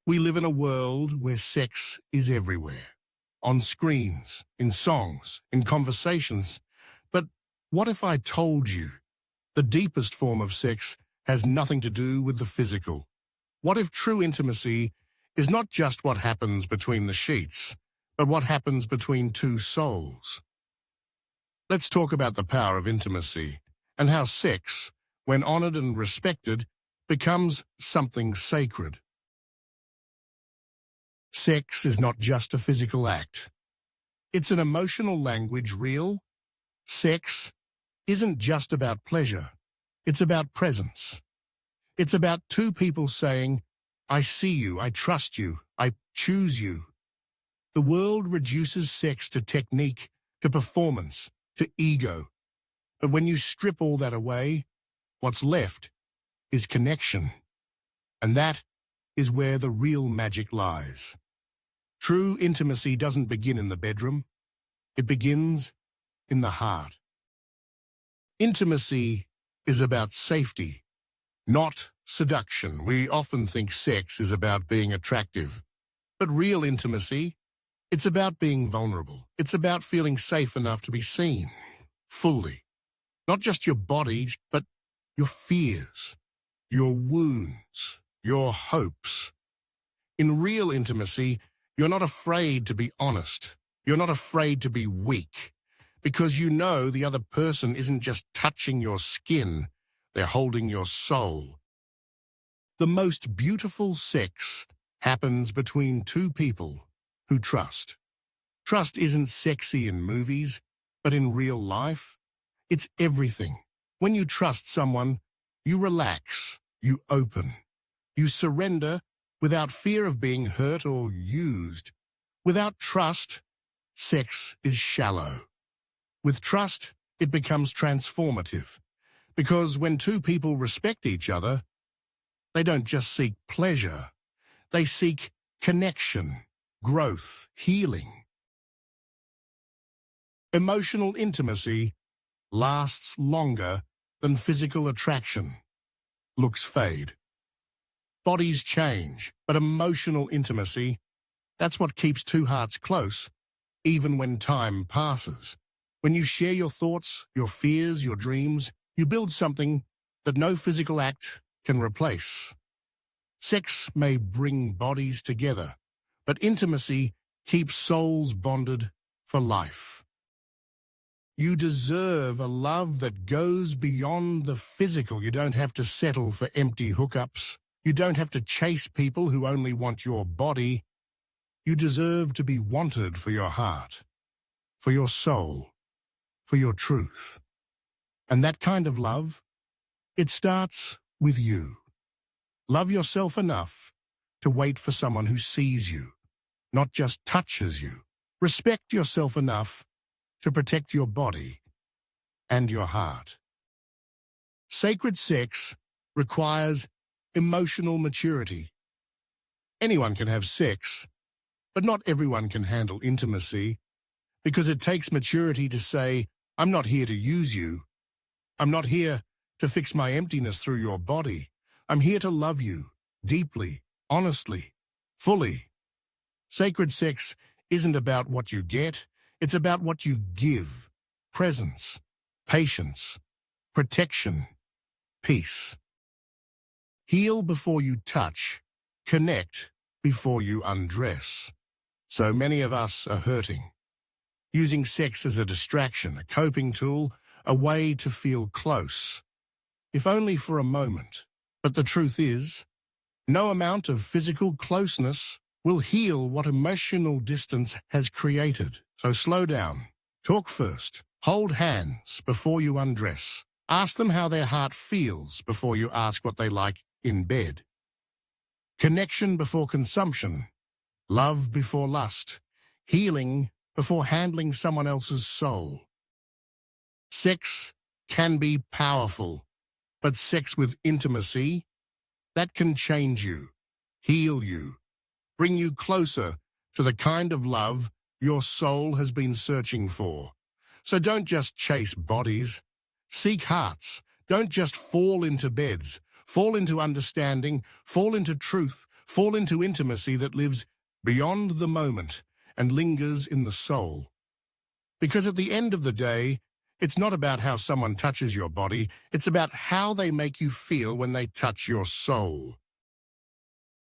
We live in a world where sex is everywhere, on screens, in songs, in conversations. But what if I told you the deepest form of sex has nothing to do with the physical? What if true intimacy is not just what happens between the sheets, but what happens between two souls? Let's talk about the power of intimacy and how sex, when honored and respected, becomes something sacred. Sex is not just a physical act. It's an emotional language. Real sex isn't just about pleasure. It's about presence. It's about two people saying, I see you, I trust you, I choose you. The world reduces sex to technique, to performance, to ego. But when you strip all that away, what's left is connection. And that is where the real magic lies. True intimacy doesn't begin in the bedroom. It begins in the heart. Intimacy is about safety, not seduction. We often think sex is about being attractive. But real intimacy, it's about being vulnerable. It's about feeling safe enough to be seen, fully. Not just your body, but your fears, your wounds, your hopes. In real intimacy, you're not afraid to be honest. You're not afraid to be weak, because you know the other person isn't just touching your skin, they're holding your soul. The most beautiful sex happens between two people who trust. Trust isn't sexy in movies, but in real life, it's everything. When you trust someone, you relax, you open, you surrender without fear of being hurt or used. Without trust, sex is shallow. With trust, it becomes transformative. Because when two people respect each other, they don't just seek pleasure. They seek connection, growth, healing. Emotional intimacy lasts longer than physical attraction. Looks fade. Bodies change, but emotional intimacy, that's what keeps two hearts close, even when time passes. When you share your thoughts, your fears, your dreams, you build something that no physical act can replace. Sex may bring bodies together, but intimacy keeps souls bonded for life. You deserve a love that goes beyond the physical. You don't have to settle for empty hookups. You don't have to chase people who only want your body. You deserve to be wanted for your heart, for your soul, for your truth. And that kind of love, it starts with you. Love yourself enough to wait for someone who sees you, not just touches you. Respect yourself enough to protect your body and your heart. Sacred sex requires emotional maturity. Anyone can have sex, but not everyone can handle intimacy, because it takes maturity to say, I'm not here to use you. I'm not here to fix my emptiness through your body. I'm here to love you, deeply, honestly, fully. Sacred sex isn't about what you get, it's about what you give. Presence, patience, protection, peace. Heal before you touch, connect before you undress. So many of us are hurting, using sex as a distraction, a coping tool, a way to feel close, if only for a moment. But the truth is, no amount of physical closeness will heal what emotional distance has created. So slow down, talk first, hold hands before you undress, ask them how their heart feels before you ask what they like in bed. Connection before consumption, love before lust, healing before handling someone else's soul. Sex can be powerful, but sex with intimacy, that can change you, heal you, bring you closer to the kind of love your soul has been searching for. So don't just chase bodies, seek hearts. Don't just fall into beds, fall into understanding, fall into truth, fall into intimacy that lives beyond the moment and lingers in the soul. Because at the end of the day, it's not about how someone touches your body, it's about how they make you feel when they touch your soul.